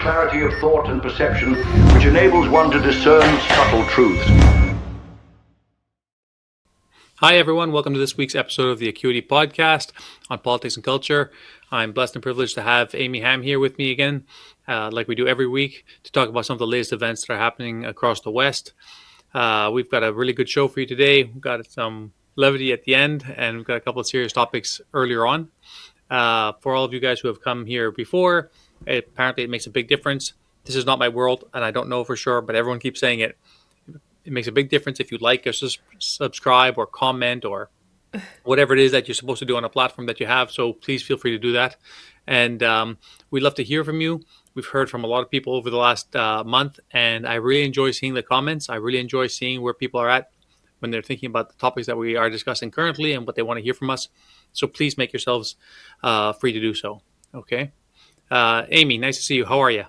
clarity of thought and perception which enables one to discern subtle truths. Hi, everyone. Welcome to this week's episode of the Acuity podcast on politics and culture. I'm blessed and privileged to have Amy Hamm here with me again, like we do every week, to talk about some of the latest events that are happening across the West. We've got a really good show for you today. We've got some levity at the end, and we've got a couple of serious topics earlier on. For all of you guys who have come here before, apparently it makes a big difference. This is not my world, and I don't know for sure, but everyone keeps saying it. It makes a big difference if you like or subscribe or comment or whatever it is that you're supposed to do on a platform that you have. So please feel free to do that. And we'd love to hear from you. We've heard from a lot of people over the last month, and I really enjoy seeing the comments. I really enjoy seeing where people are at when they're thinking about the topics that we are discussing currently and what they want to hear from us. So please make yourselves free to do so. Okay. Amy, nice to see you. How are you?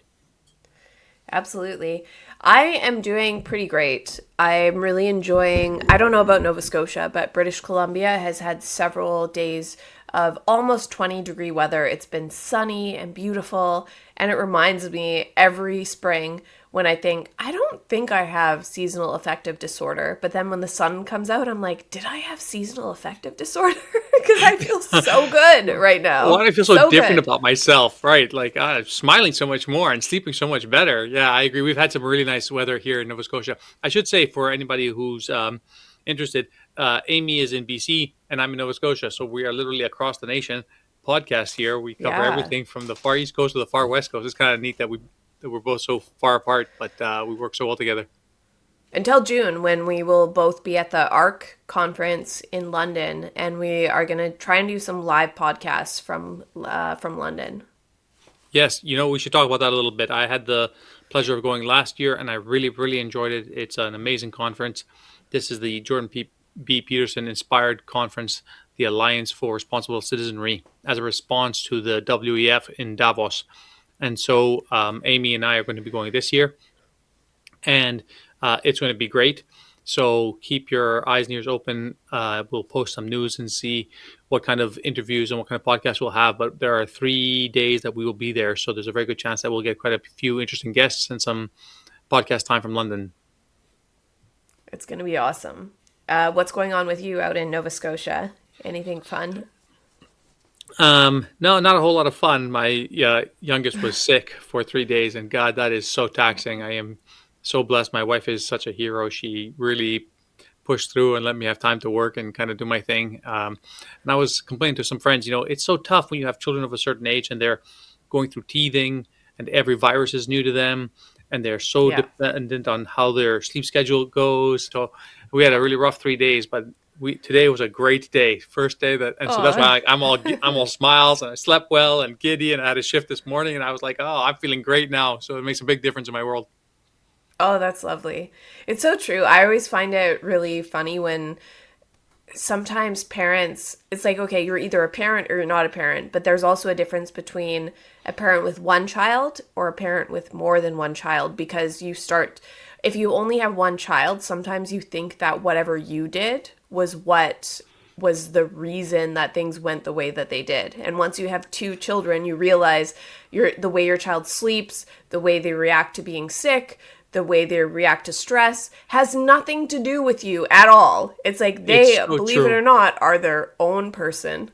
Absolutely. I am doing pretty great. I'm really enjoying, I don't know about Nova Scotia, but British Columbia has had several days of almost 20-degree weather. It's been sunny and beautiful, and it reminds me every spring when I don't think I have seasonal affective disorder, but then when the sun comes out, I'm like, did I have seasonal affective disorder? Because I feel so good right now. Why do I feel so different about myself, right? Like I'm smiling so much more and sleeping so much better. Yeah, I agree. We've had some really nice weather here in Nova Scotia. I should say, for anybody who's interested, Amy is in BC and I'm in Nova Scotia. So we are literally across the nation podcast here. We cover everything from the far east coast to the far west coast. It's kind of neat that we're both so far apart, but we work so well together. Until June, when we will both be at the ARC conference in London, and we are going to try and do some live podcasts from London. Yes, we should talk about that a little bit. I had the pleasure of going last year, and I really, really enjoyed it. It's an amazing conference. This is the Jordan B. Peterson inspired conference, the Alliance for Responsible Citizenry, as a response to the WEF in Davos. And so Amy and I are going to be going this year, and it's going to be great. So keep your eyes and ears open. We'll post some news and see what kind of interviews and what kind of podcasts we'll have. But there are 3 days that we will be there. So there's a very good chance that we'll get quite a few interesting guests and some podcast time from London. It's going to be awesome. What's going on with you out in Nova Scotia? Anything fun? No, not a whole lot of fun. My youngest was sick for 3 days, and God, that is so taxing. I am so blessed. My wife is such a hero. She really pushed through and let me have time to work and kind of do my thing. And I was complaining to some friends, it's so tough when you have children of a certain age and they're going through teething and every virus is new to them and they're so dependent on how their sleep schedule goes. So we had a really rough 3 days, but today was a great day. First day so that's why I'm all smiles, and I slept well and giddy, and I had a shift this morning and I was like, oh, I'm feeling great now. So it makes a big difference in my world. Oh, that's lovely. It's so true. I always find it really funny when sometimes parents, it's like, okay, you're either a parent or you're not a parent, but there's also a difference between a parent with one child or a parent with more than one child, because if you only have one child, sometimes you think that whatever you did was what was the reason that things went the way that they did. And once you have two children, you realize the way your child sleeps, the way they react to being sick, the way they react to stress has nothing to do with you at all. It's like they, believe it or not, are their own person.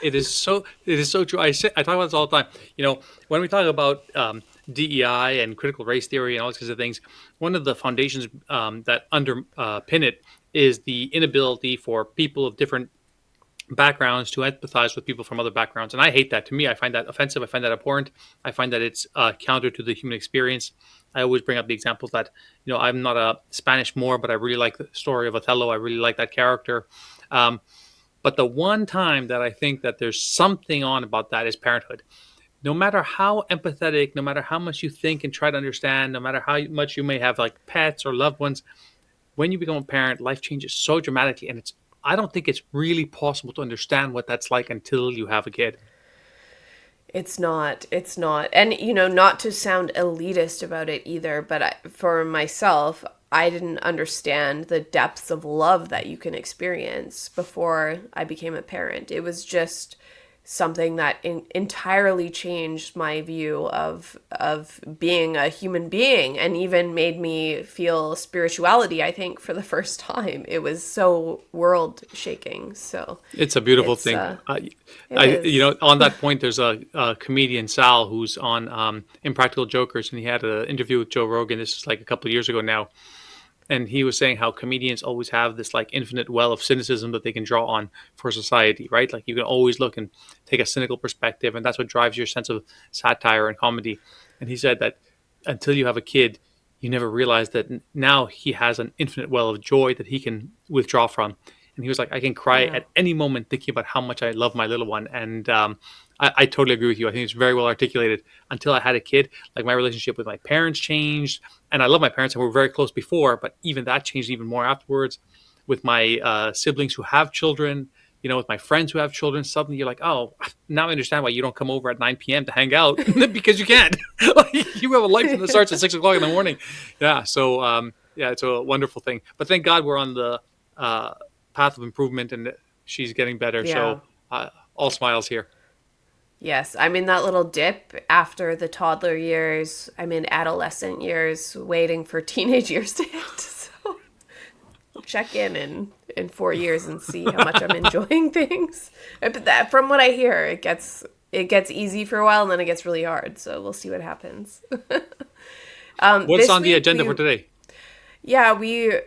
It is so true. I talk about this all the time. When we talk about DEI and critical race theory and all these kinds of things, one of the foundations that underpin it is the inability for people of different backgrounds to empathize with people from other backgrounds. And I hate that. To me, I find that offensive. I find that abhorrent. I find that it's counter to the human experience. I always bring up the examples that, I'm not a Spanish Moor, but I really like the story of Othello. I really like that character. But the one time that I think that there's something on about that is parenthood. No matter how empathetic, no matter how much you think and try to understand, no matter how much you may have like pets or loved ones, when you become a parent, life changes so dramatically. And I don't think it's really possible to understand what that's like until you have a kid. It's not. And, not to sound elitist about it either, but for myself, I didn't understand the depths of love that you can experience before I became a parent. It was just something that entirely changed my view of being a human being, and even made me feel spirituality, I think, for the first time. It was so world shaking. So It's a beautiful it's thing. it is. On that point, there's a comedian, Sal, who's on Impractical Jokers, and he had an interview with Joe Rogan. This is like a couple of years ago now, and he was saying how comedians always have this like infinite well of cynicism that they can draw on for society, right? Like you can always look and take a cynical perspective, and that's what drives your sense of satire and comedy. And he said that until you have a kid, you never realize that now he has an infinite well of joy that he can withdraw from. And he was like, I can cry Yeah. at any moment thinking about how much I love my little one. And I totally agree with you. I think it's very well articulated. Until I had a kid, like my relationship with my parents changed. And I love my parents and we were very close before, but even that changed even more afterwards. With my siblings who have children, with my friends who have children, suddenly you're like, oh, now I understand why you don't come over at 9 p.m. to hang out because you can't. Like, you have a life that starts at 6 o'clock in the morning. Yeah. So, yeah, it's a wonderful thing. But thank God we're on the path of improvement and she's getting better. Yeah. So, all smiles here. Yes, I'm in that little dip after the toddler years. I'm in adolescent years, waiting for teenage years to hit. So check in 4 years and see how much I'm enjoying things. But that, from what I hear, it gets easy for a while and then it gets really hard. So we'll see what happens. What's This on the week agenda for today? yeah, we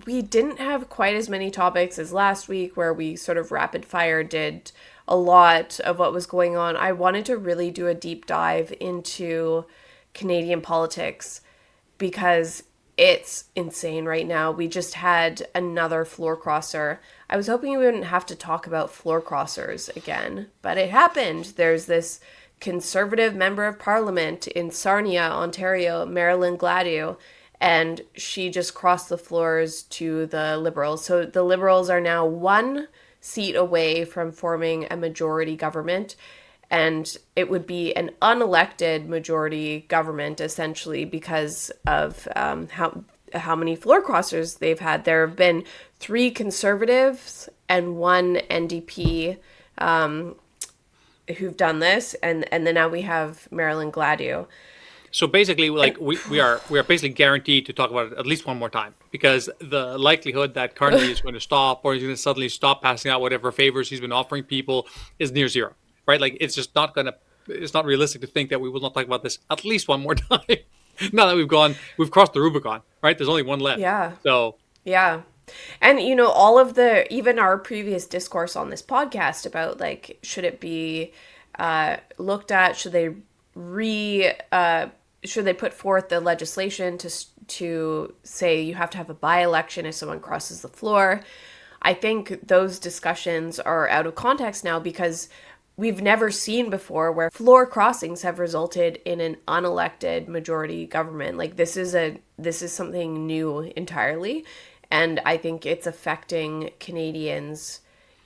didn't have quite as many topics as last week, where we sort of rapid fire did a lot of what was going on. I wanted to really do a deep dive into Canadian politics because it's insane right now. We just had another floor crosser. I was hoping we wouldn't have to talk about floor crossers again, but it happened. There's this Conservative member of parliament in Sarnia, Ontario, Marilyn Gladu, and she just crossed the floors to the Liberals. So the Liberals are now one seat away from forming a majority government, and it would be an unelected majority government essentially because of how many floor crossers they've had. There have been 3 Conservatives and 1 NDP who've done this, and then now we have Marilyn Gladu. So basically, like we are basically guaranteed to talk about it at least one more time because the likelihood that Carney is going to stop or he's going to suddenly stop passing out whatever favors he's been offering people is near zero, right? Like it's just not going to. It's not realistic to think that we will not talk about this at least one more time. Now that we've crossed the Rubicon, right? There's only one left. Yeah. So Yeah. And all of even our previous discourse on this podcast about like, should it be looked at? Should they should they put forth the legislation to say you have to have a by-election if someone crosses the floor? I think those discussions are out of context now because we've never seen before where floor crossings have resulted in an unelected majority government. Like this is something new entirely, and I think it's affecting Canadians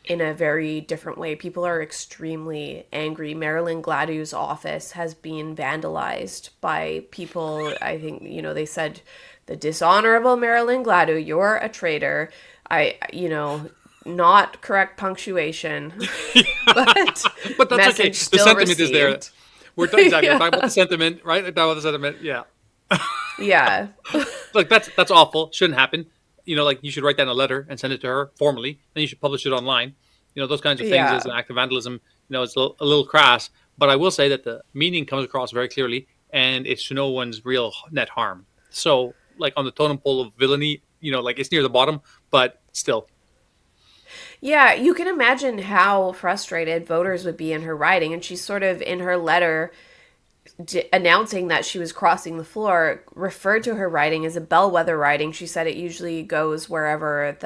in a very different way. People are extremely angry. Marilyn Gladu's office has been vandalized by people. I think, they said, the dishonorable Marilyn Gladu, you're a traitor. Not correct punctuation, but that's okay. The sentiment is there. We're talking about the sentiment, right? We're talking about the sentiment. Yeah. Yeah. Like that's awful. Shouldn't happen. Like you should write down a letter and send it to her formally, and you should publish it online. Those kinds of things Yeah. as an act of vandalism. It's a little crass, but I will say that the meaning comes across very clearly, and it's to no one's real net harm. So, like on the totem pole of villainy, like it's near the bottom, but still. Yeah, you can imagine how frustrated voters would be in her riding, and she's sort of in her letter announcing that she was crossing the floor, referred to her riding as a bellwether riding. She said it usually goes wherever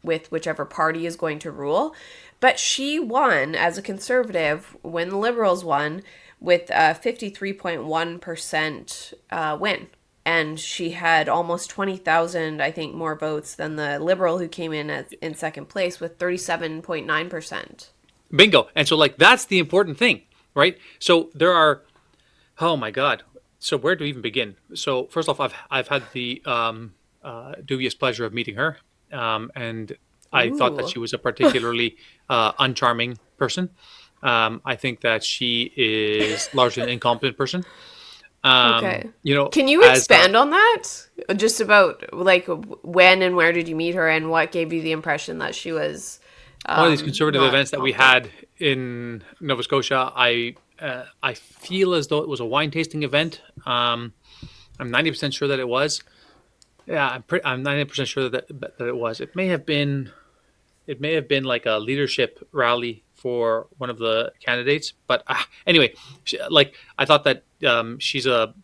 with whichever party is going to rule. But she won as a Conservative when the Liberals won with a 53.1% win. And she had almost 20,000, I think, more votes than the Liberal who came in second place with 37.9%. Bingo. And so, like, that's the important thing, right? So there are, oh my God. So where do we even begin? So first off, I've had the dubious pleasure of meeting her, and I thought that she was a particularly uncharming person. I think that she is largely an incompetent person. Okay. Can you As expand on that? Just about like when and where did you meet her and what gave you the impression that she was one of these conservative not events that we competent? had in Nova Scotia, I feel as though it was a wine tasting event. I'm 90% sure that it was. Yeah, I'm 90% sure that it was. It may have been like a leadership rally for one of the candidates. But anyway, I thought that she's a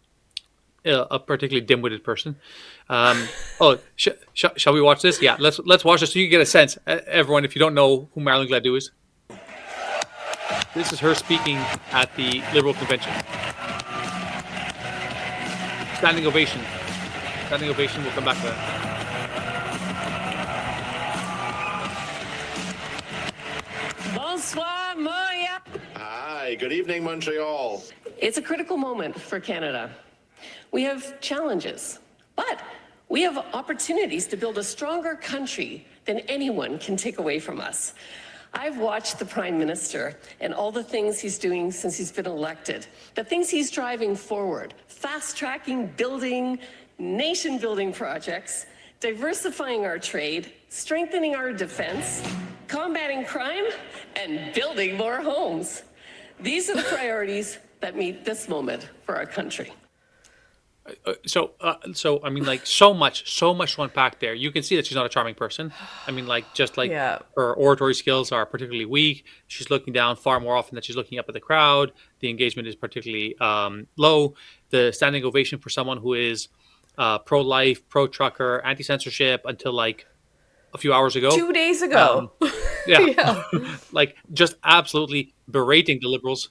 particularly dim-witted person. Shall we watch this? Yeah, let's watch this so you get a sense, everyone. If you don't know who Marilyn Gladu is, this is her speaking at the Liberal convention. Standing ovation. Standing ovation. We'll come back to that. Bonsoir, Montreal. Hi, good evening, Montreal. It's a critical moment for Canada. We have challenges, but we have opportunities to build a stronger country than anyone can take away from us. I've watched the Prime Minister and all the things he's doing since he's been elected, the things he's driving forward, fast-tracking, building, nation-building projects, diversifying our trade, strengthening our defense, combating crime, and building more homes. These are the priorities that meet this moment for our country. So I mean, like, so much to unpack there. You can see that she's not a charming person. I mean, like, just like Yeah. her oratory skills are particularly weak. She's looking down far more often than she's looking up at the crowd. The engagement is particularly low. The standing ovation for someone who is pro-life, pro-trucker, anti-censorship until like a few hours ago. 2 days ago. Yeah, Yeah. like just absolutely berating the Liberals.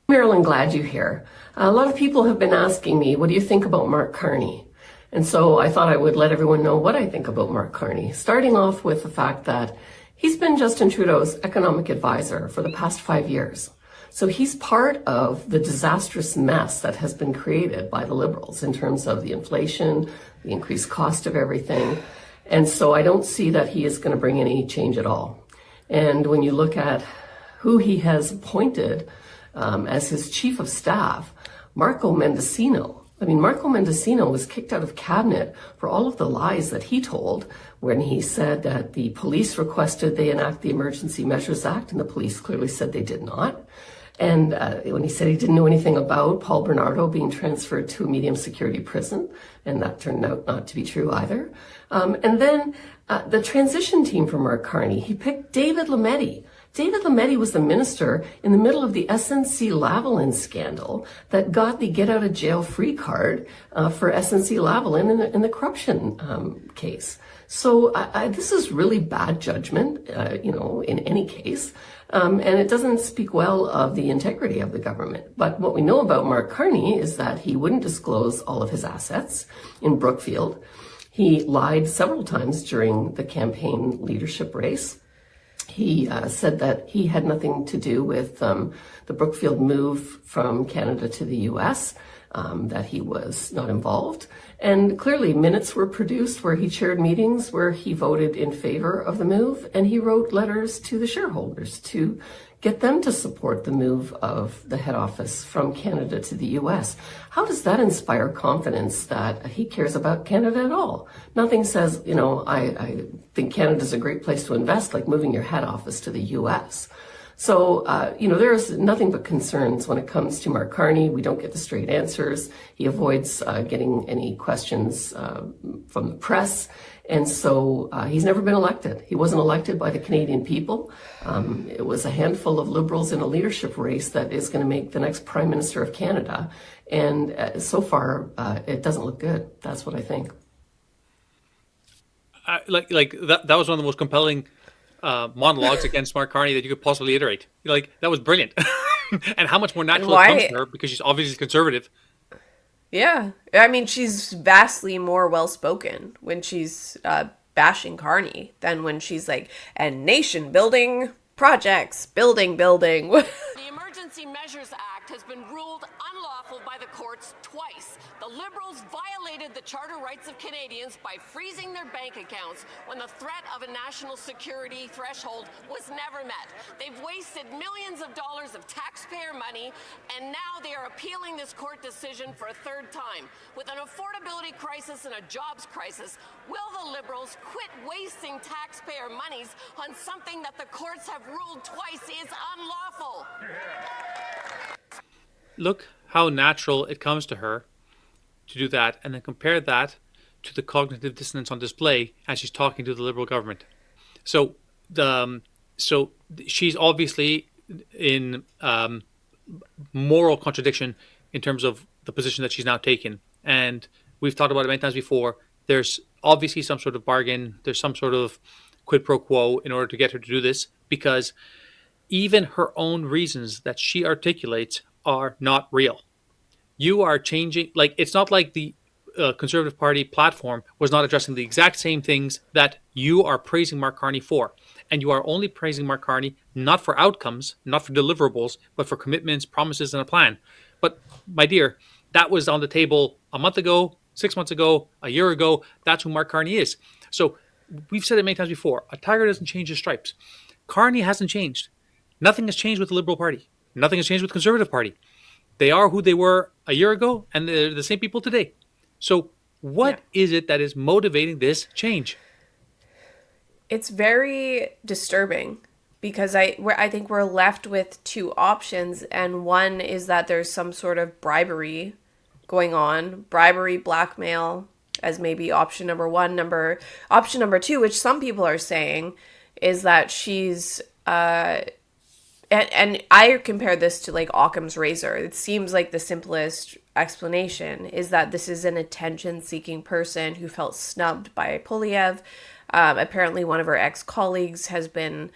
Marilyn Gladu here. A lot of people have been asking me, what do you think about Mark Carney? And so I thought I would let everyone know what I think about Mark Carney, starting off with the fact that he's been Justin Trudeau's economic advisor for the past 5 years. So he's part of the disastrous mess that has been created by the Liberals in terms of the inflation, the increased cost of everything. And so I don't see that he is going to bring any change at all. And when you look at who he has appointed as his chief of staff, Marco Mendicino. I mean, Marco Mendicino was kicked out of cabinet for all of the lies that he told when he said that the police requested they enact the Emergency Measures Act, and the police clearly said they did not. And when he said he didn't know anything about Paul Bernardo being transferred to a medium security prison, and that turned out not to be true either. And then the transition team for Mark Carney, he picked David Lametti. David Lametti was the minister in the middle of the SNC-Lavalin scandal that got the get-out-of-jail-free card for SNC-Lavalin in the corruption case. So this is really bad judgment, in any case. And it doesn't speak well of the integrity of the government. But what we know about Mark Carney is that he wouldn't disclose all of his assets in Brookfield. He lied several times during the campaign leadership race. He said that he had nothing to do with the Brookfield move from Canada to the US, that he was not involved. And clearly minutes were produced where he chaired meetings where he voted in favor of the move, and he wrote letters to the shareholders to get them to support the move of the head office from Canada to the US. How does that inspire confidence that he cares about Canada at all? Nothing says, I think Canada's a great place to invest, like moving your head office to the US. So, there's nothing but concerns when it comes to Mark Carney. We don't get the straight answers. He avoids getting any questions from the press. And so he's never been elected. He wasn't elected by the Canadian people. It was a handful of Liberals in a leadership race that is going to make the next Prime Minister of Canada. And so far, it doesn't look good. That's what I think. That was one of the most compelling monologues against Mark Carney that you could possibly iterate. Like, that was brilliant. And how much more natural it comes to her because she's obviously conservative. Yeah. I mean, she's vastly more well-spoken when she's bashing Carney than when she's like, and nation-building projects, building. The emergency Emergency Measures Act has been ruled unlawful by the courts twice. The Liberals violated the charter rights of Canadians by freezing their bank accounts when the threat of a national security threshold was never met. They've wasted millions of dollars of taxpayer money, and now they are appealing this court decision for a third time. With an affordability crisis and a jobs crisis, will the Liberals quit wasting taxpayer monies on something that the courts have ruled twice is unlawful? Look how natural it comes to her to do that, and then compare that to the cognitive dissonance on display as she's talking to the Liberal government. So she's obviously in moral contradiction in terms of the position that she's now taken. And we've talked about it many times before. There's obviously some sort of bargain. There's some sort of quid pro quo in order to get her to do this, because even her own reasons that she articulates are not real. You are changing, like, it's not like the Conservative Party platform was not addressing the exact same things that you are praising Mark Carney for. And you are only praising Mark Carney not for outcomes, not for deliverables, but for commitments, promises, and a plan. But, my dear, that was on the table a month ago, 6 months ago, a year ago. That's who Mark Carney is. So we've said it many times before. A tiger doesn't change his stripes. Carney hasn't changed. Nothing has changed with the Liberal Party. Nothing has changed with the Conservative Party. They are who they were a year ago, and they're the same people today. So what is it that is motivating this change? It's very disturbing, because I think we're left with two options, and one is that there's some sort of bribery going on, bribery, blackmail, as maybe option number one. Option number two, which some people are saying, is that she's and I compare this to like Occam's razor. It seems like the simplest explanation is that this is an attention-seeking person who felt snubbed by Polyev. Apparently one of her ex-colleagues has been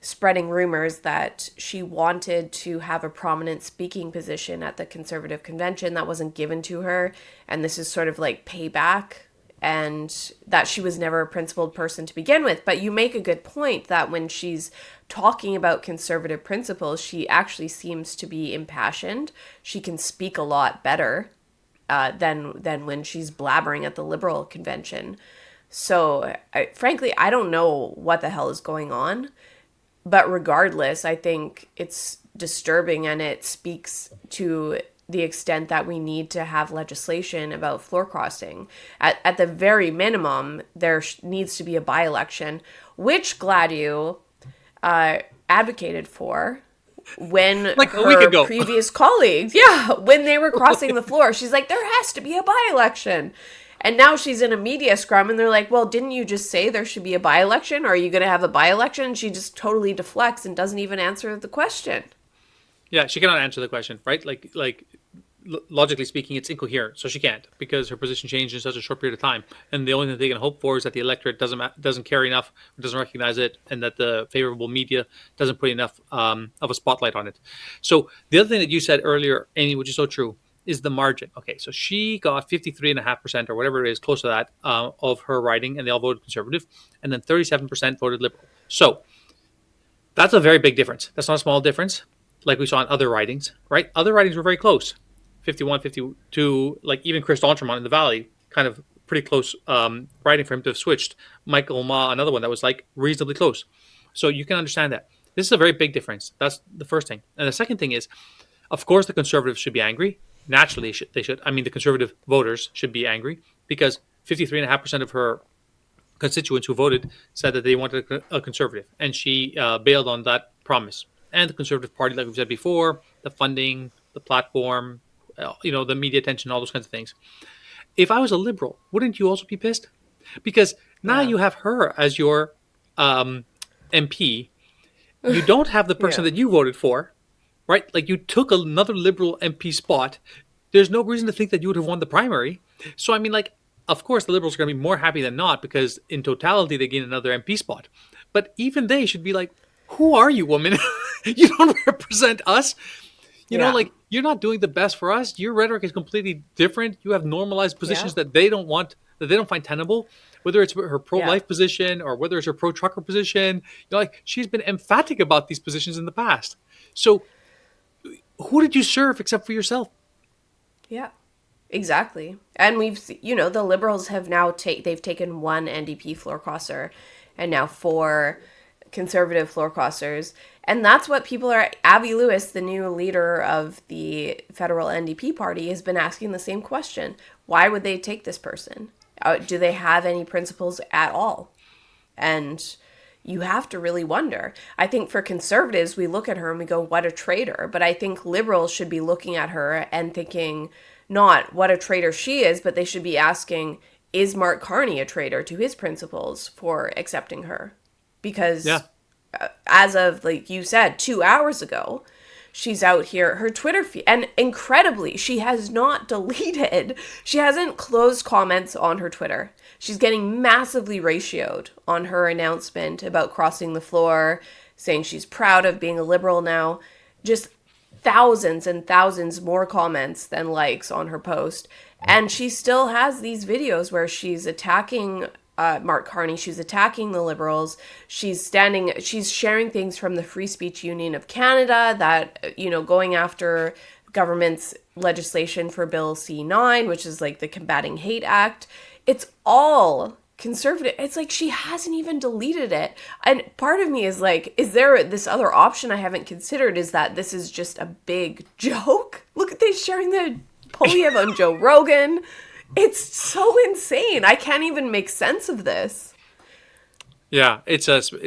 spreading rumors that she wanted to have a prominent speaking position at the Conservative convention that wasn't given to her, and this is sort of like payback, and that she was never a principled person to begin with. But you make a good point that when she's talking about conservative principles, she actually seems to be impassioned. She can speak a lot better than when she's blabbering at the Liberal convention. So frankly, I don't know what the hell is going on. But regardless, I think it's disturbing, and it speaks to the extent that we need to have legislation about floor crossing. At the very minimum, there needs to be a by-election, which Gladu advocated for when like a week ago. Previous colleagues, when they were crossing the floor, she's like, there has to be a by-election. And now she's in a media scrum, and they're like, well, didn't you just say there should be a by-election? Are you going to have a by-election? And she just totally deflects and doesn't even answer the question. Yeah, she cannot answer the question, right? Like logically speaking, it's incoherent. So she can't, because her position changed in such a short period of time. And the only thing they can hope for is that the electorate doesn't care enough, doesn't recognize it, and that the favorable media doesn't put enough of a spotlight on it. So the other thing that you said earlier, Amy, which is so true, is the margin. Okay, so she got 53.5% or whatever it is, close to that, of her riding, and they all voted Conservative, and then 37% voted Liberal. So that's a very big difference. That's not a small difference, like we saw in other ridings, right? Other ridings were very close, 51, 52, like even Chris D'Entremont in the Valley, kind of pretty close riding for him to have switched. Michael Ma, another one that was like reasonably close. So you can understand that. This is a very big difference. That's the first thing. And the second thing is, of course, the Conservatives should be angry. Naturally, they should. I mean, the Conservative voters should be angry, because 53.5% of her constituents who voted said that they wanted a Conservative, and she bailed on that promise. And the Conservative Party, like we've said before, the funding, the platform, the media attention, all those kinds of things. If I was a Liberal, wouldn't you also be pissed? Because now you have her as your MP. You don't have the person that you voted for. Right? Like, you took another Liberal MP spot. There's no reason to think that you would have won the primary. So, I mean, like, of course, the Liberals are going to be more happy than not, because in totality, they gain another MP spot. But even they should be like, who are you, woman? You don't represent us. You know, like, you're not doing the best for us. Your rhetoric is completely different. You have normalized positions that they don't want, that they don't find tenable, whether it's her pro-life position or whether it's her pro-trucker position. Like, she's been emphatic about these positions in the past. So who did you serve except for yourself? Yeah, exactly. And the Liberals have now they've taken one NDP floor crosser and now 4 Conservative floor crossers. And that's what people are. Abby Lewis, the new leader of the federal NDP party, has been asking the same question. Why would they take this person? Do they have any principles at all? And you have to really wonder. I think for Conservatives, we look at her and we go, what a traitor. But I think Liberals should be looking at her and thinking, not what a traitor she is, but they should be asking, is Mark Carney a traitor to his principles for accepting her? Because as of, like you said, 2 hours ago, she's out here, her Twitter feed, and incredibly, she has not deleted, she hasn't closed comments on her Twitter. She's getting massively ratioed on her announcement about crossing the floor, saying she's proud of being a Liberal now. Just thousands and thousands more comments than likes on her post. And she still has these videos where she's attacking Mark Carney. She's attacking the Liberals. She's sharing things from the Free Speech Union of Canada that, going after government's legislation for Bill C9, which is like the Combating Hate Act. It's all conservative. It's like she hasn't even deleted it. And part of me is like, is there this other option I haven't considered? Is that this is just a big joke? Look at they sharing the Polyev on Joe Rogan. It's so insane. I can't even make sense of this. Yeah, it's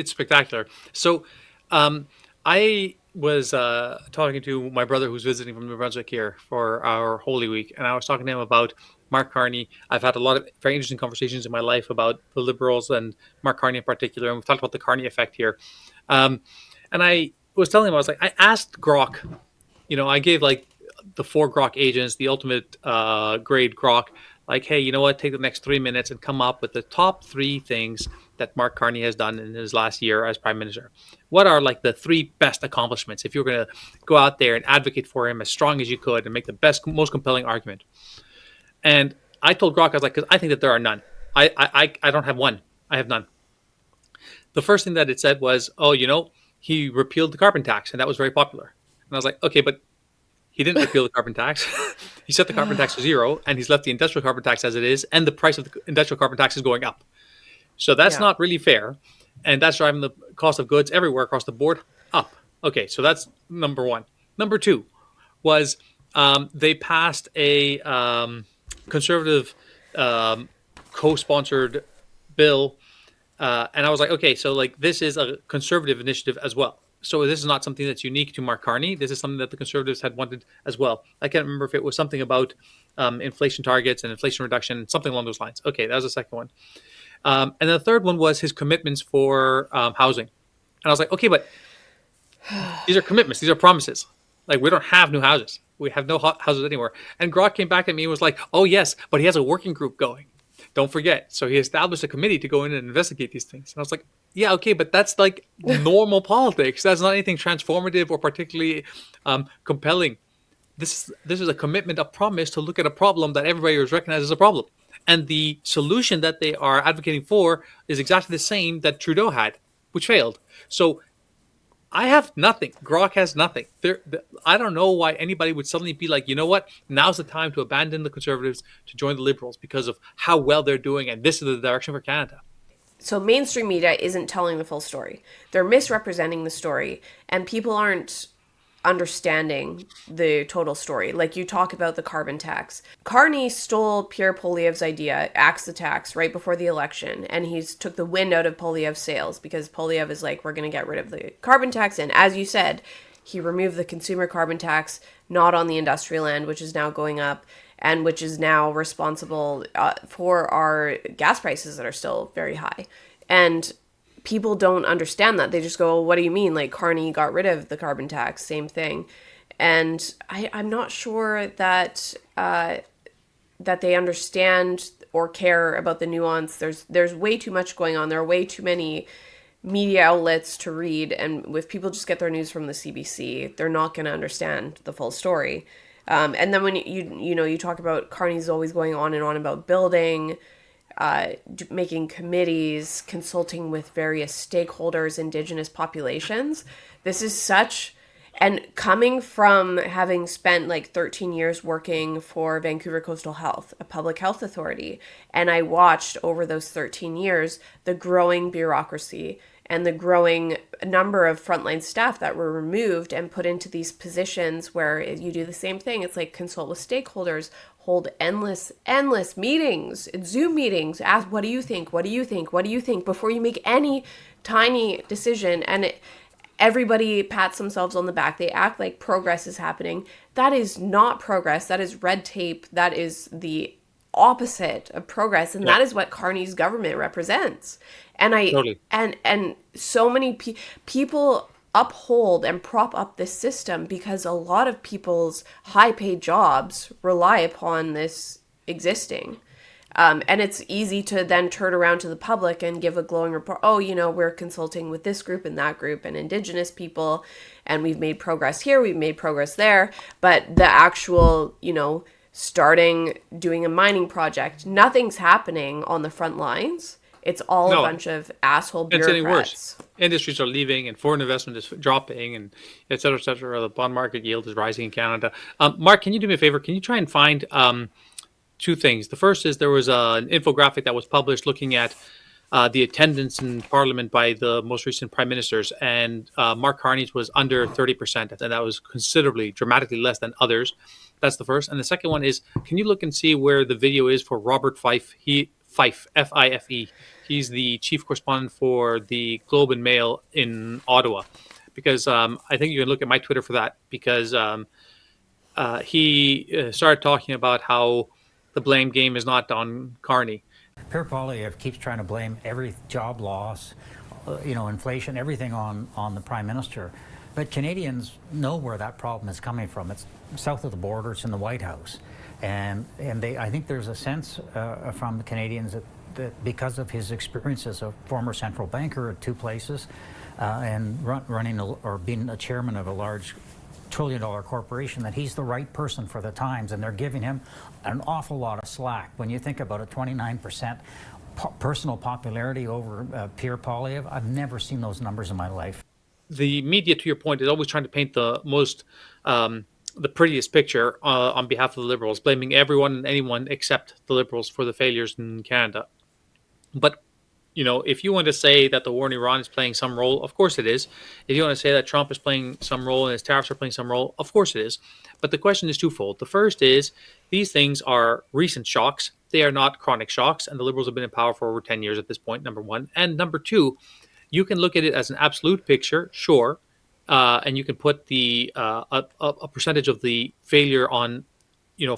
spectacular. So I was talking to my brother who's visiting from New Brunswick here for our Holy Week, and I was talking to him about Mark Carney. I've had a lot of very interesting conversations in my life about the Liberals and Mark Carney in particular, and we've talked about the Carney effect here. And I was telling him, I was like, I asked Grok, I gave like the 4 Grok agents, the ultimate grade Grok, like, hey, you know what, take the next 3 minutes and come up with the top 3 things that Mark Carney has done in his last year as Prime Minister. What are like the 3 best accomplishments if you're going to go out there and advocate for him as strong as you could and make the best, most compelling argument? And I told Grok, I was like, because I think that there are none. I don't have one. I have none. The first thing that it said was, he repealed the carbon tax, and that was very popular. And I was like, okay, but he didn't repeal the carbon tax. He set the carbon tax to 0, and he's left the industrial carbon tax as it is, and the price of the industrial carbon tax is going up. So that's not really fair, and that's driving the cost of goods everywhere across the board up. Okay, so that's number 1. Number 2 was they passed a conservative co-sponsored bill, and I was like, okay, so like this is a conservative initiative as well. So this is not something that's unique to Mark Carney. This is something that the Conservatives had wanted as well. I can't remember if it was something about inflation targets and inflation reduction, something along those lines. Okay, that was the second one. And the third one was his commitments for housing. And I was like, okay, but these are commitments. These are promises. Like, we don't have new houses. We have no houses anywhere. And Grok came back at me and was like, oh, yes, but he has a working group going. Don't forget. So he established a committee to go in and investigate these things. And I was like, yeah, okay, but that's like normal politics. That's not anything transformative or particularly compelling. This is a commitment, a promise to look at a problem that everybody has recognized as a problem. And the solution that they are advocating for is exactly the same that Trudeau had, which failed. So I have nothing. Grok has nothing. I don't know why anybody would suddenly be like, you know what? Now's the time to abandon the Conservatives to join the Liberals because of how well they're doing, and this is the direction for Canada. So mainstream media isn't telling the full story. They're misrepresenting the story, and people aren't understanding the total story. Like, you talk about the carbon tax. Carney stole Pierre Poilievre's idea, axe the tax, right before the election, and he's took the wind out of Poilievre's sails because Poilievre is like, we're going to get rid of the carbon tax. And as you said, he removed the consumer carbon tax, not on the industrial end, which is now going up, and which is now responsible for our gas prices that are still very high. And people don't understand that. They just go, what do you mean? Like, Carney got rid of the carbon tax, same thing. And I'm not sure that that they understand or care about the nuance. There's way too much going on. There are way too many media outlets to read. And if people just get their news from the CBC, they're not going to understand the full story. And then when you talk about Carney's always going on and on about building, making committees, consulting with various stakeholders, Indigenous populations. This is such And coming from having spent like 13 years working for Vancouver Coastal Health, a public health authority, and I watched over those 13 years the growing bureaucracy and the growing number of frontline staff that were removed and put into these positions where you do the same thing. It's like consult with stakeholders, hold endless meetings, Zoom meetings, ask, what do you think? What do you think? What do you think? Before you make any tiny decision. And everybody pats themselves on the back. They act like progress is happening. That is not progress. That is red tape. That is the opposite of progress, and that is what Carney's government represents. And and so many people uphold and prop up this system because a lot of people's high-paid jobs rely upon this existing. And it's easy to then turn around to the public and give a glowing report. Oh, we're consulting with this group and that group and Indigenous people, and we've made progress here, we've made progress there. But the actual, doing a mining project, nothing's happening on the front lines. It's all a bunch of asshole bureaucrats. It's getting worse. Industries are leaving and foreign investment is dropping and et cetera, et cetera. The bond market yield is rising in Canada. Mark, can you do me a favor? Can you try and find two things? The first is there was an infographic that was published looking at the attendance in Parliament by the most recent prime ministers, and Mark Carney's was under 30%, and that was considerably, dramatically less than others. That's the first. And the second one is, can you look and see where the video is for Robert Fife? Fife, F-I-F-E. He's the chief correspondent for the Globe and Mail in Ottawa, because I think you can look at my Twitter for that, because he started talking about how the blame game is not on Carney. Pierre Poilievre keeps trying to blame every job loss, inflation, everything on the Prime Minister. But Canadians know where that problem is coming from. It's south of the border, it's in the White House. And I think there's a sense from the Canadians that because of his experience as a former central banker at two places and running or being a chairman of a large trillion-dollar corporation, that he's the right person for the times, and they're giving him an awful lot of slack. When you think about a 29% personal popularity over Pierre Poilievre, I've never seen those numbers in my life. The media, to your point, is always trying to paint the most, the prettiest picture on behalf of the Liberals, blaming everyone and anyone except the Liberals for the failures in Canada. But if you want to say that the war in Iran is playing some role, of course it is. If you want to say that Trump is playing some role and his tariffs are playing some role, of course it is. But the question is twofold. The first is, these things are recent shocks. They are not chronic shocks, and the Liberals have been in power for over 10 years at this point, number one. And number two, you can look at it as an absolute picture, sure, and you can put the a percentage of the failure on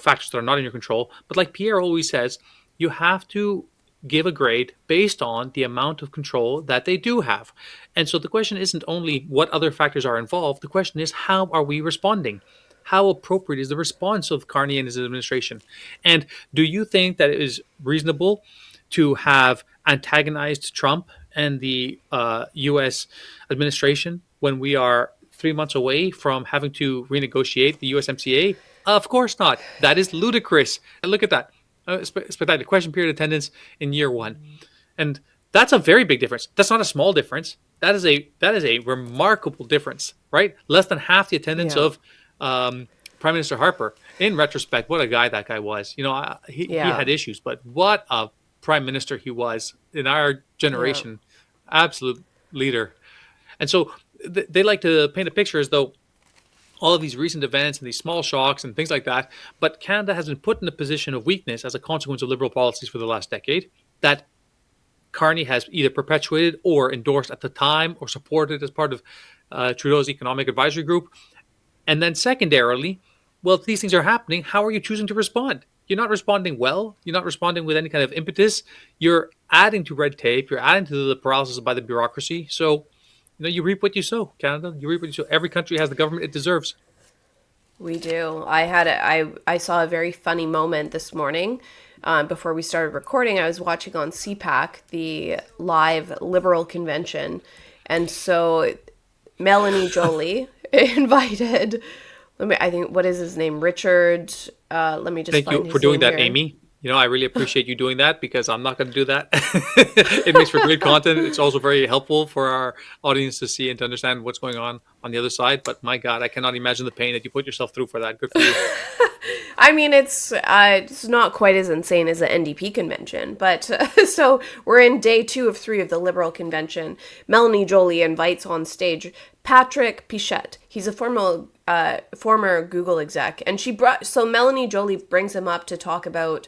factors that are not in your control. But like Pierre always says, you have to give a grade based on the amount of control that they do have. And so the question isn't only what other factors are involved. The question is, how are we responding? How appropriate is the response of Carney and his administration? And do you think that it is reasonable to have antagonized Trump and the U.S. administration when we are 3 months away from having to renegotiate the USMCA? Of course not. That is ludicrous. And look at that. Spectacular question period attendance in year one. And that's a very big difference. That's not a small difference. That is a remarkable difference, right? Less than half the attendance of Prime Minister Harper. In retrospect, what a guy that guy was. He had issues, but what a prime minister he was in our generation. Absolute leader. And so they like to paint a picture as though all of these recent events and these small shocks and things like that, but Canada has been put in a position of weakness as a consequence of Liberal policies for the last decade that Carney has either perpetuated or endorsed at the time or supported as part of Trudeau's economic advisory group. And then secondarily, well, if these things are happening, how are you choosing to respond? You're not responding well. You're not responding with any kind of impetus. You're adding to red tape. You're adding to the paralysis by the bureaucracy. So, you reap what you sow, Canada. You reap what you sow. Every country has the government it deserves. We do. I saw a very funny moment this morning. Before we started recording, I was watching on CPAC, the live Liberal convention. And so Melanie Joly invited, what is his name? Richard. Let me just Thank find you his for doing name that, here. Amy. I really appreciate you doing that, because I'm not going to do that. It makes for great content. It's also very helpful for our audience to see and to understand what's going on on the other side. But my God, I cannot imagine the pain that you put yourself through for that. Good for you. I mean, it's not quite as insane as the NDP convention, but so we're in day 2 of 3 of the Liberal convention. Melanie Joly invites on stage Patrick Pichette. He's a former Google exec, and Melanie Joly brings him up to talk about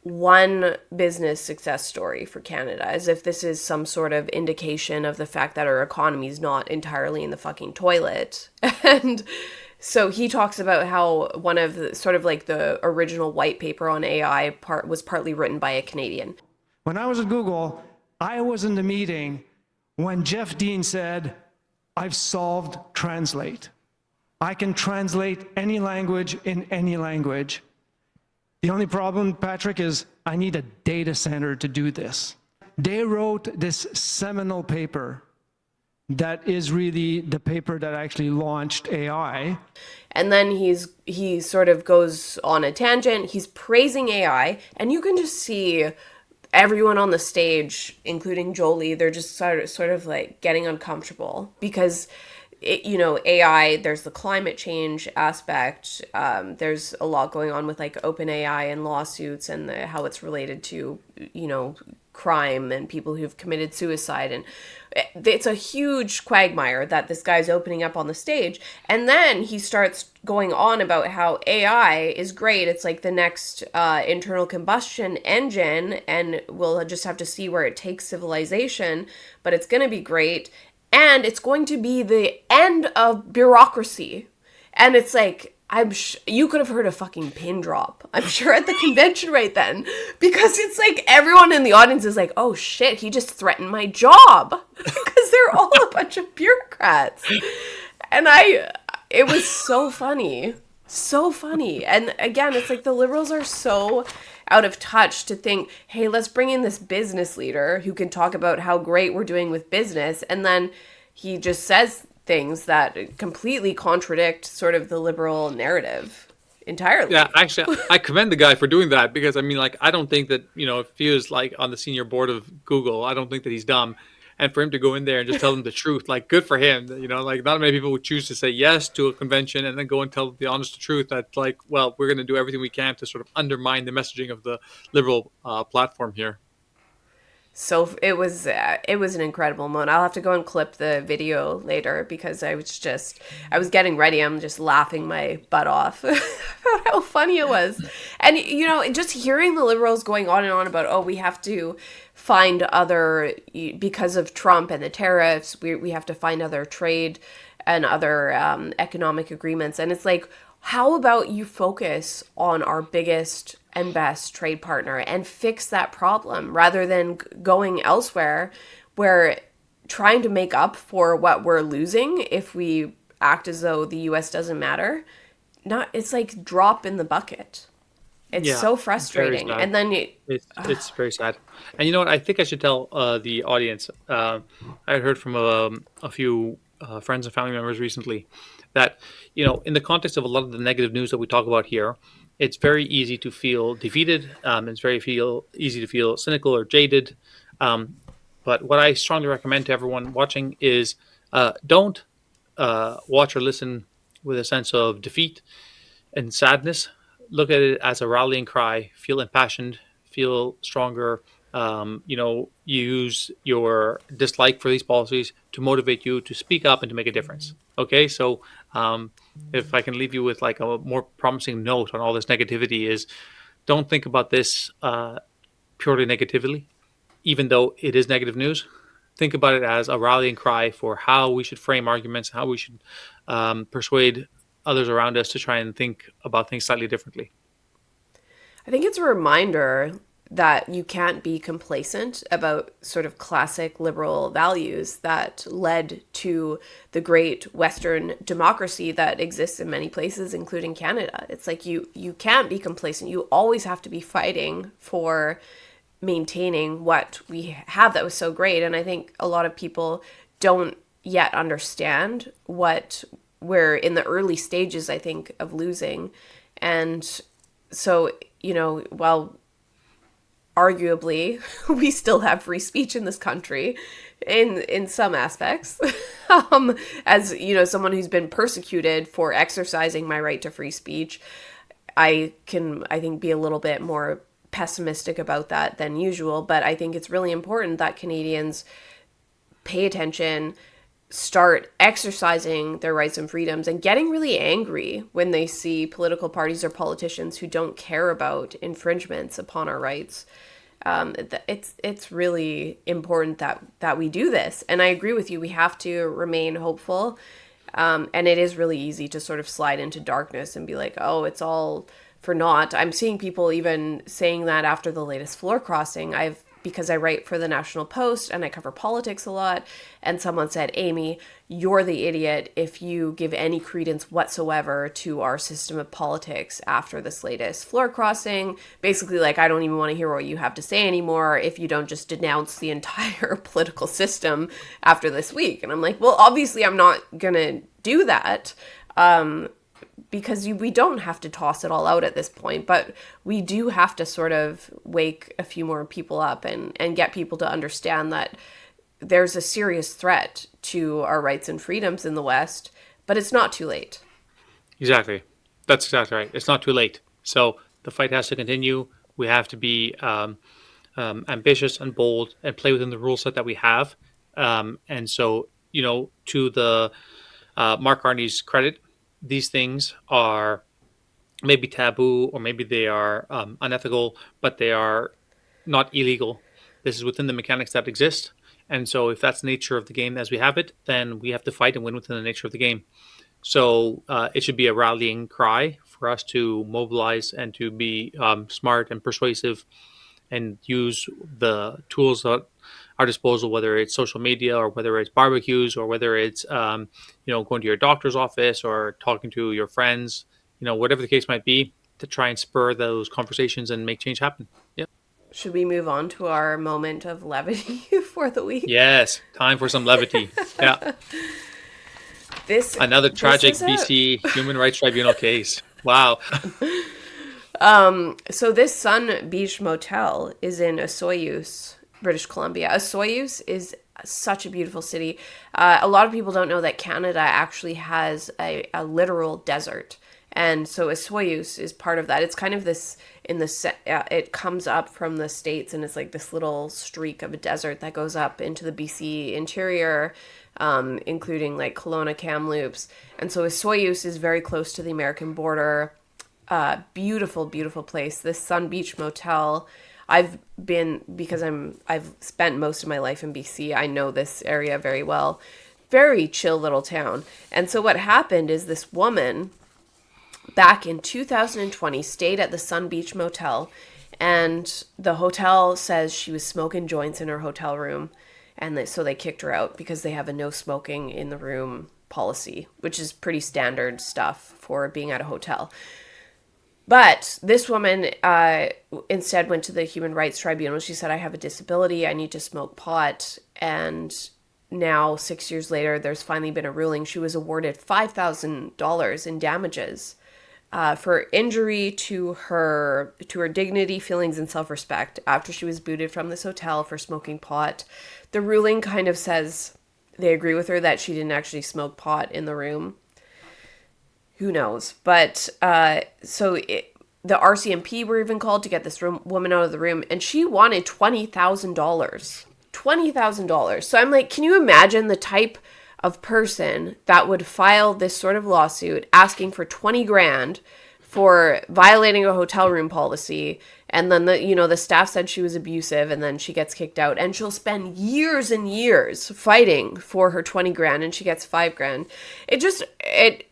one business success story for Canada, as if this is some sort of indication of the fact that our economy is not entirely in the fucking toilet. And so he talks about how one of the sort of like the original white paper on AI was partly written by a Canadian. When I was at Google, I was in the meeting when Jeff Dean said, "I've solved Translate. I can translate any language in any language. The only problem, Patrick, is I need a data center to do this." They wrote this seminal paper that is really the paper that actually launched AI. And then he sort of goes on a tangent. He's praising AI, and you can just see everyone on the stage, including Jolie, they're just sort of like getting uncomfortable because AI, there's the climate change aspect. There's a lot going on with like OpenAI and lawsuits and how it's related to, crime and people who've committed suicide. And it's a huge quagmire that this guy's opening up on the stage. And then he starts going on about how AI is great. It's like the next internal combustion engine, and we'll just have to see where it takes civilization, but it's going to be great. And it's going to be the end of bureaucracy. And it's like, you could have heard a fucking pin drop, I'm sure, at the convention right then. Because it's like everyone in the audience is like, oh shit, he just threatened my job. Because they're all a bunch of bureaucrats. And it was so funny. So funny. And again, it's like the Liberals are so out of touch to think, hey, let's bring in this business leader who can talk about how great we're doing with business. And then he just says things that completely contradict sort of the Liberal narrative entirely. Yeah, actually, I commend the guy for doing that because, I mean, like, I don't think that, if he was like on the senior board of Google, I don't think that he's dumb. And for him to go in there and just tell them the truth, like, good for him. Like, not many people would choose to say yes to a convention and then go and tell the honest truth that, like, well, we're going to do everything we can to sort of undermine the messaging of the Liberal platform here. So it was an incredible moment. I'll have to go and clip the video later because I was getting ready. I'm just laughing my butt off about how funny it was. And, just hearing the Liberals going on and on about, oh, we have to find other, because of Trump and the tariffs, we have to find other trade and other economic agreements. And it's like, how about you focus on our biggest and best trade partner and fix that problem rather than going elsewhere where trying to make up for what we're losing if we act as though the US doesn't matter. It's like drop in the bucket. It's so frustrating. And then it's very sad. And you know what? I think I should tell the audience. I heard from a few friends and family members recently that, in the context of a lot of the negative news that we talk about here, it's very easy to feel defeated. It's easy to feel cynical or jaded. But what I strongly recommend to everyone watching is don't watch or listen with a sense of defeat and sadness. Look at it as a rallying cry. Feel impassioned. Feel stronger. Use your dislike for these policies to motivate you to speak up and to make a difference. Okay, so if I can leave you with like a more promising note on all this negativity is, don't think about this purely negatively, even though it is negative news. Think about it as a rallying cry for how we should frame arguments, how we should persuade others around us to try and think about things slightly differently. I think it's a reminder that you can't be complacent about sort of classic liberal values that led to the great Western democracy that exists in many places, including Canada. It's like you can't be complacent. You always have to be fighting for maintaining what we have that was so great. And I think a lot of people don't yet understand what we're in the early stages, I think, of losing. And so, while arguably, we still have free speech in this country in some aspects. As, you know, someone who's been persecuted for exercising my right to free speech, I think, be a little bit more pessimistic about that than usual. But I think it's really important that Canadians pay attention, start exercising their rights and freedoms, and getting really angry when they see political parties or politicians who don't care about infringements upon our rights. It's really important that we do this. And I agree with you. We have to remain hopeful. And it is really easy to sort of slide into darkness and be like, oh, it's all for naught. I'm seeing people even saying that after the latest floor crossing. Because I write for the National Post and I cover politics a lot. And someone said, Amy, you're the idiot if you give any credence whatsoever to our system of politics after this latest floor crossing. Basically, like, I don't even want to hear what you have to say anymore if you don't just denounce the entire political system after this week. And I'm like, well, obviously I'm not going to do that. Because we don't have to toss it all out at this point, but we do have to sort of wake a few more people up and get people to understand that there's a serious threat to our rights and freedoms in the West, but it's not too late. Exactly. That's exactly right. It's not too late. So the fight has to continue. We have to be ambitious and bold and play within the rule set that we have. And so, you know, to the Mark Carney's credit, these things are maybe taboo or maybe they are unethical, but they are not illegal. This is within the mechanics that exist. And so if that's the nature of the game as we have it, then we have to fight and win within the nature of the game. So it should be a rallying cry for us to mobilize and to be smart and persuasive and use the tools at our disposal, whether it's social media or whether it's barbecues or whether it's, going to your doctor's office or talking to your friends, whatever the case might be, to try and spur those conversations and make change happen. Yeah. Should we move on to our moment of levity for the week? Yes, time for some levity. Yeah. Another tragic BC Human Rights Tribunal case. Wow. So this Sun Beach Motel is in Osoyoos, British Columbia. Osoyoos is such a beautiful city. A lot of people don't know that Canada actually has a literal desert. And so Osoyoos is part of that. It's kind of this, it comes up from the States and it's like this little streak of a desert that goes up into the BC interior, including like Kelowna, Kamloops. And so Osoyoos is very close to the American border. Beautiful, beautiful place. This Sun Beach Motel, I've spent most of my life in BC. I know this area very well. Very chill little town. And so what happened is this woman back in 2020 stayed at the Sun Beach Motel, and the hotel says she was smoking joints in her hotel room. And so they kicked her out because they have a no smoking in the room policy, which is pretty standard stuff for being at a hotel. But this woman instead went to the Human Rights Tribunal. She said, I have a disability. I need to smoke pot. And now, 6 years later, there's finally been a ruling. She was awarded $5,000 in damages for injury to her dignity, feelings, and self-respect after she was booted from this hotel for smoking pot. The ruling kind of says they agree with her that she didn't actually smoke pot in the room. Who knows? But the RCMP were even called to get this woman out of the room, and she wanted $20,000. $20,000. So I'm like, can you imagine the type of person that would file this sort of lawsuit asking for 20 grand for violating a hotel room policy? And then the staff said she was abusive, and then she gets kicked out, and she'll spend years and years fighting for her 20 grand, and she gets 5 grand. It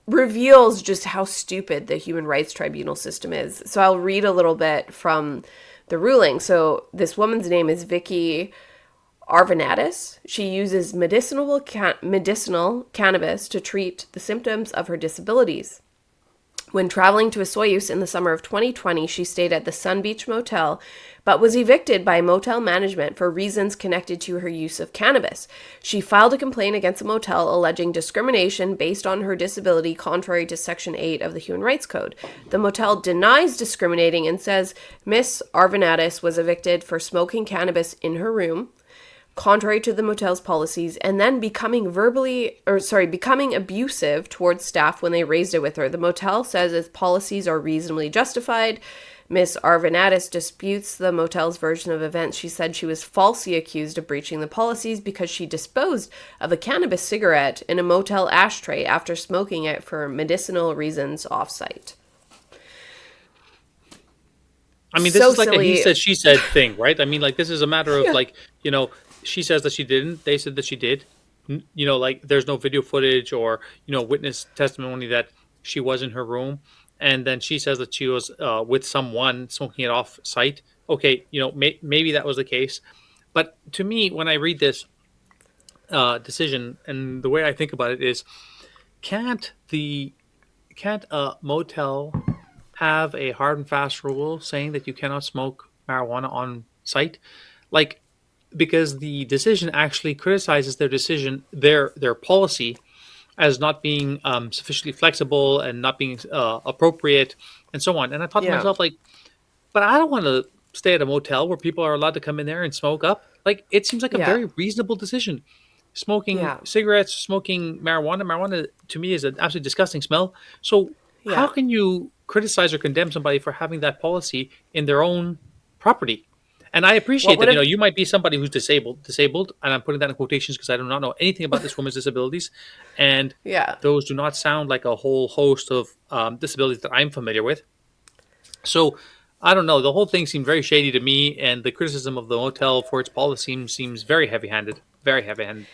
reveals just how stupid the Human Rights Tribunal system is. So I'll read a little bit from the ruling. So this woman's name is Vicky Arvanatis. She uses medicinal cannabis to treat the symptoms of her disabilities. When traveling to a Soyuz in the summer of 2020, she stayed at the Sun Beach Motel, but was evicted by motel management for reasons connected to her use of cannabis. She filed a complaint against the motel alleging discrimination based on her disability contrary to Section 8 of the Human Rights Code. The motel denies discriminating and says Miss Arvanatis was evicted for smoking cannabis in her room, contrary to the motel's policies, and then becoming abusive towards staff when they raised it with her. The motel says its policies are reasonably justified. Miss Arvanatis disputes the motel's version of events. She said she was falsely accused of breaching the policies because she disposed of a cannabis cigarette in a motel ashtray after smoking it for medicinal reasons off-site. I mean, this is like silly. A he said, she said thing, right? I mean, like, this is a matter of like, she says that she didn't. They said that she did. Like there's no video footage or, witness testimony that she was in her room. And then she says that she was with someone smoking it off site. Okay, maybe that was the case. But to me, when I read this decision and the way I think about it is, can't a motel have a hard and fast rule saying that you cannot smoke marijuana on site? Like, because the decision actually criticizes their policy as not being sufficiently flexible and not being appropriate and so on. And I thought to myself, like, but I don't want to stay at a motel where people are allowed to come in there and smoke up. Like, it seems like a very reasonable decision. Smoking cigarettes, smoking marijuana. Marijuana to me is an absolutely disgusting smell. So how can you criticize or condemn somebody for having that policy in their own property? And I appreciate that, you might be somebody who's disabled, and I'm putting that in quotations because I do not know anything about this woman's disabilities. And those do not sound like a whole host of disabilities that I'm familiar with. So I don't know. The whole thing seemed very shady to me, and the criticism of the motel for its policy seems very heavy-handed, very heavy-handed.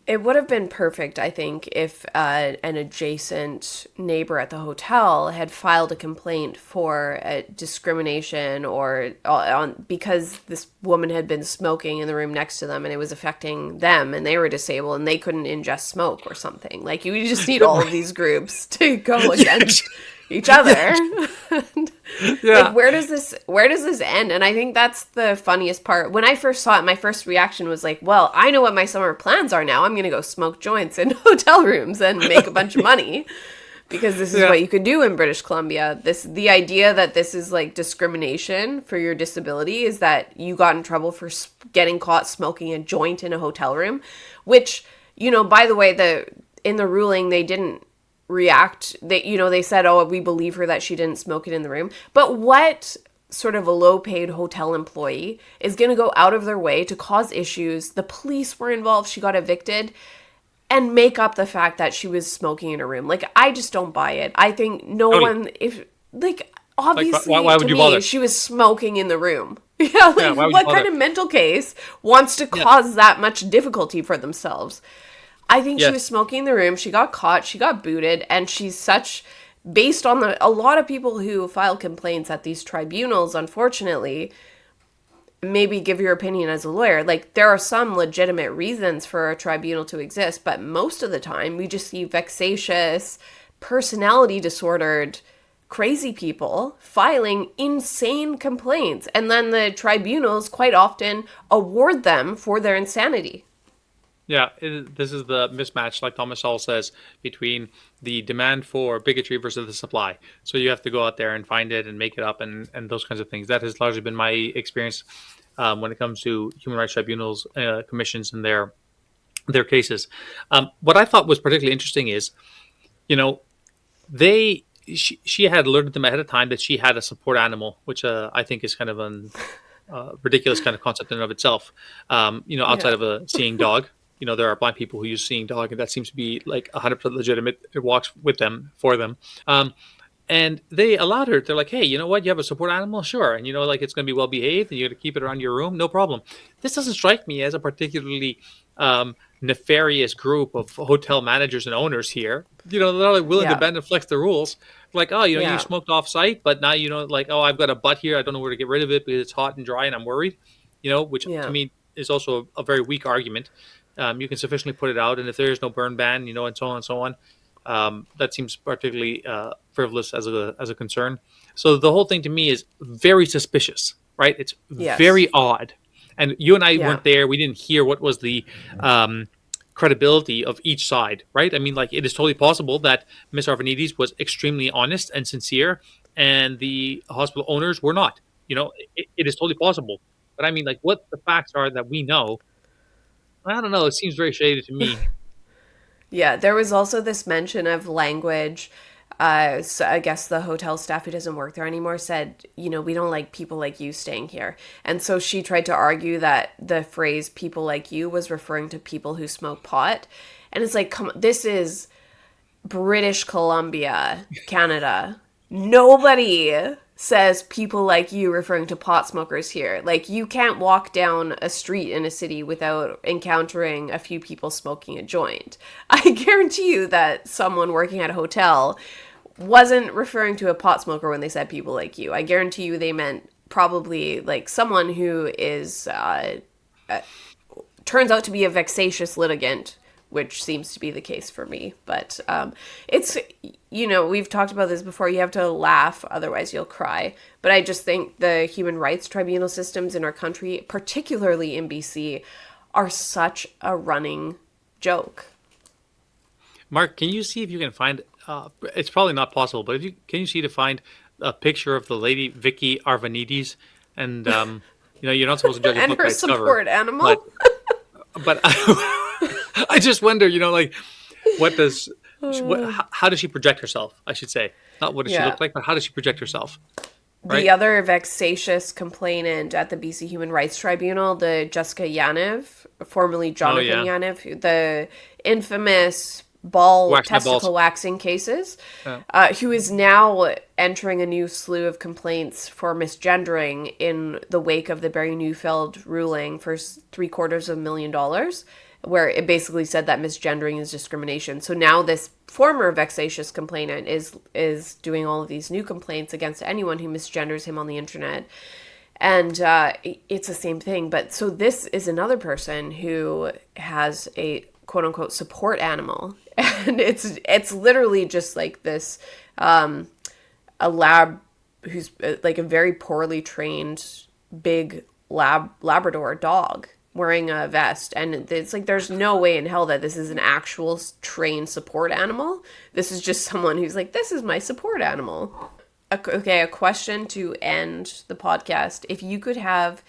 It would have been perfect, I think, if an adjacent neighbor at the hotel had filed a complaint for discrimination or because this woman had been smoking in the room next to them and it was affecting them and they were disabled and they couldn't ingest smoke or something. Like, you just need all of these groups to go against each other. Like, where does this end? And I think that's the funniest part. When I first saw it, my first reaction was like, well, I know what my summer plans are now. I'm going to go smoke joints in hotel rooms and make a bunch of money because this is what you can do in British Columbia. The idea that this is like discrimination for your disability is that you got in trouble for getting caught smoking a joint in a hotel room, which, by the way, in the ruling, they didn't react. They said, oh, we believe her that she didn't smoke it in the room. But what sort of a low-paid hotel employee is going to go out of their way to cause issues? The police were involved. She got evicted and make up the fact that she was smoking in her room. Like, I just don't buy it. I think obviously, why would you bother? She was smoking in the room. What kind of mental case wants to cause that much difficulty for themselves? I think she was smoking in the room. She got caught. She got booted. And she's based on a lot of people who file complaints at these tribunals, unfortunately, maybe give your opinion as a lawyer. Like, there are some legitimate reasons for a tribunal to exist, but most of the time we just see vexatious, personality disordered, crazy people filing insane complaints. And then the tribunals quite often award them for their insanity. Yeah, this is the mismatch, like Thomas Sowell says, between the demand for bigotry versus the supply. So you have to go out there and find it and make it up and those kinds of things. That has largely been my experience when it comes to human rights tribunals, commissions, and their cases. What I thought was particularly interesting is, she had alerted them ahead of time that she had a support animal, which I think is kind of a ridiculous kind of concept in and of itself. Outside of a seeing dog. There are blind people who use seeing dog, and that seems to be like 100% legitimate. It walks with them, for them. And they allowed her. They're like, hey, you know what? You have a support animal? Sure. And, it's going to be well behaved, and you're going to keep it around your room? No problem. This doesn't strike me as a particularly nefarious group of hotel managers and owners here. They're not willing to bend and flex the rules. Like, oh, you smoked off site, but now, oh, I've got a butt here. I don't know where to get rid of it because it's hot and dry and I'm worried, which to me is also a very weak argument. You can sufficiently put it out, and if there is no burn ban, and so on and so on, that seems particularly frivolous as a concern. So the whole thing to me is very suspicious, right? It's Yes. very odd. And you and I Yeah. weren't there. We didn't hear what was the credibility of each side, right? I mean, like, it is totally possible that Miss Arvanites was extremely honest and sincere, and the hospital owners were not. It is totally possible. But I mean, like, what the facts are that we know, I don't know. It seems very shady to me. Yeah, there was also this mention of language. So I guess the hotel staff who doesn't work there anymore said, we don't like people like you staying here. And so she tried to argue that the phrase people like you was referring to people who smoke pot. And it's like, come on, this is British Columbia, Canada. Nobody says people like you referring to pot smokers here. Like, you can't walk down a street in a city without encountering a few people smoking a joint. I guarantee you that someone working at a hotel wasn't referring to a pot smoker when they said people like you. I guarantee you they meant probably like someone who is turns out to be a vexatious litigant, which seems to be the case for me. But it's, we've talked about this before. You have to laugh, otherwise you'll cry. But I just think the human rights tribunal systems in our country, particularly in BC, are such a running joke. Mark, can you see if you can find, it's probably not possible, but can you see to find a picture of the lady, Vicky Arvanites? And, you're not supposed to judge a And book her by its cover. support animal. But I just wonder, how does she project herself? I should say, not what does she look like, but how does she project herself? Right? The other vexatious complainant at the BC Human Rights Tribunal, the Jessica Yanev, formerly Jonathan Yanev, the infamous testicle waxing cases, who is now entering a new slew of complaints for misgendering in the wake of the Barry Neufeld ruling for $750,000, where it basically said that misgendering is discrimination. So now this former vexatious complainant is doing all of these new complaints against anyone who misgenders him on the internet. And it's the same thing. But so this is another person who has a quote unquote support animal. And it's literally just like this, a lab who's like a very poorly trained big Labrador dog wearing a vest. And it's like, there's no way in hell that this is an actual trained support animal. This is just someone who's like, this is my support animal. Okay, a question to end the podcast. If you could have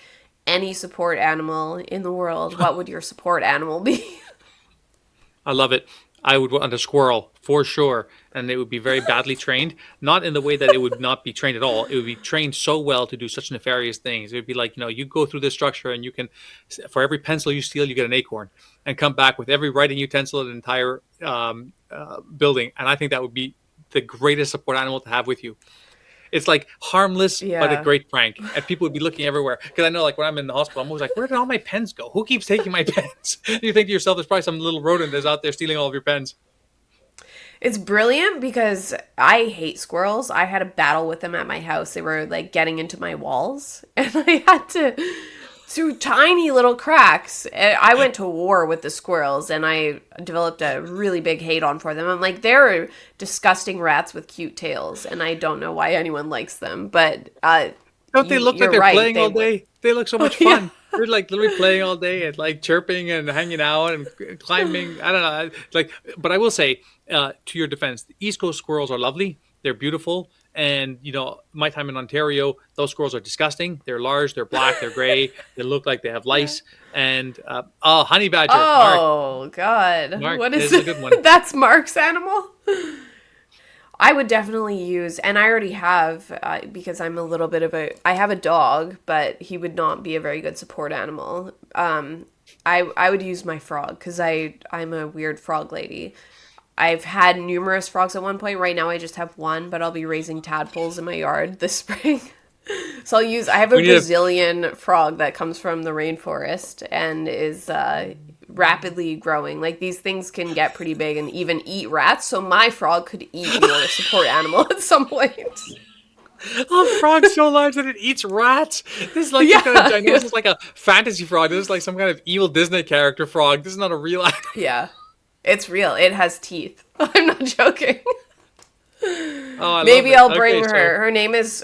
any support animal in the world, what would your support animal be? I love it. I would want a squirrel for sure, and it would be very badly trained. Not in the way that it would not be trained at all. It would be trained so well to do such nefarious things. It would be like, you go through this structure and you can, for every pencil you steal, you get an acorn, and come back with every writing utensil in the entire building. And I think that would be the greatest support animal to have with you. It's like harmless, but a great prank. And people would be looking everywhere. Because I know, like, when I'm in the hospital, I'm always like, where did all my pens go? Who keeps taking my pens? You think to yourself, there's probably some little rodent that's out there stealing all of your pens. It's brilliant because I hate squirrels. I had a battle with them at my house. They were, like, getting into my walls. And I had to, through tiny little cracks, I went to war with the squirrels. And I developed a really big hate-on for them. I'm like, they're disgusting rats with cute tails. And I don't know why anyone likes them. But don't they look like they're playing all day? They look so much fun. Yeah. They're like literally playing all day and like chirping and hanging out and climbing. I don't know. Like, but I will say, to your defense, the East Coast squirrels are lovely. They're beautiful. And, my time in Ontario, those squirrels are disgusting. They're large, they're black, they're gray. They look like they have lice. And, honey badger. Oh, Mark. God. Mark, what is a good one. That's Mark's animal? I would definitely use, and I already have, because I'm a little bit of I have a dog, but he would not be a very good support animal. I would use my frog, because I'm a weird frog lady. I've had numerous frogs at one point. Right now I just have one, but I'll be raising tadpoles in my yard this spring. So I have a Brazilian frog that comes from the rainforest and is rapidly growing. Like, these things can get pretty big and even eat rats, so my frog could eat your support animal at some point. Oh, frog's so large that it eats rats. This is like this is like a fantasy frog. This is like some kind of evil Disney character frog. This is not a real animal. Yeah. It's real. It has teeth. I'm not joking. Oh, Maybe I'll bring Okay, her. so-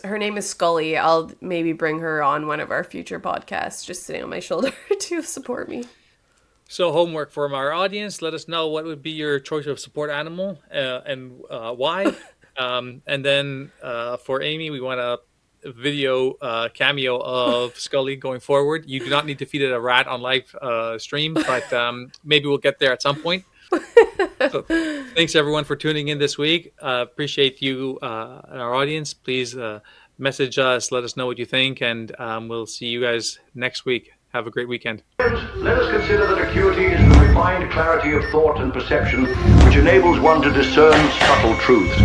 Her name is Scully. I'll maybe bring her on one of our future podcasts, just sitting on my shoulder to support me. So homework from our audience. Let us know what would be your choice of support animal and why. And then for Amy, we want a video cameo of Scully going forward. You do not need to feed it a rat on live stream, but maybe we'll get there at some point. So thanks everyone for tuning in this week. Appreciate you and our audience. Please message us, let us know what you think, and we'll see you guys next week. Have a great weekend. Let us consider that acuity is the refined clarity of thought and perception which enables one to discern subtle truths.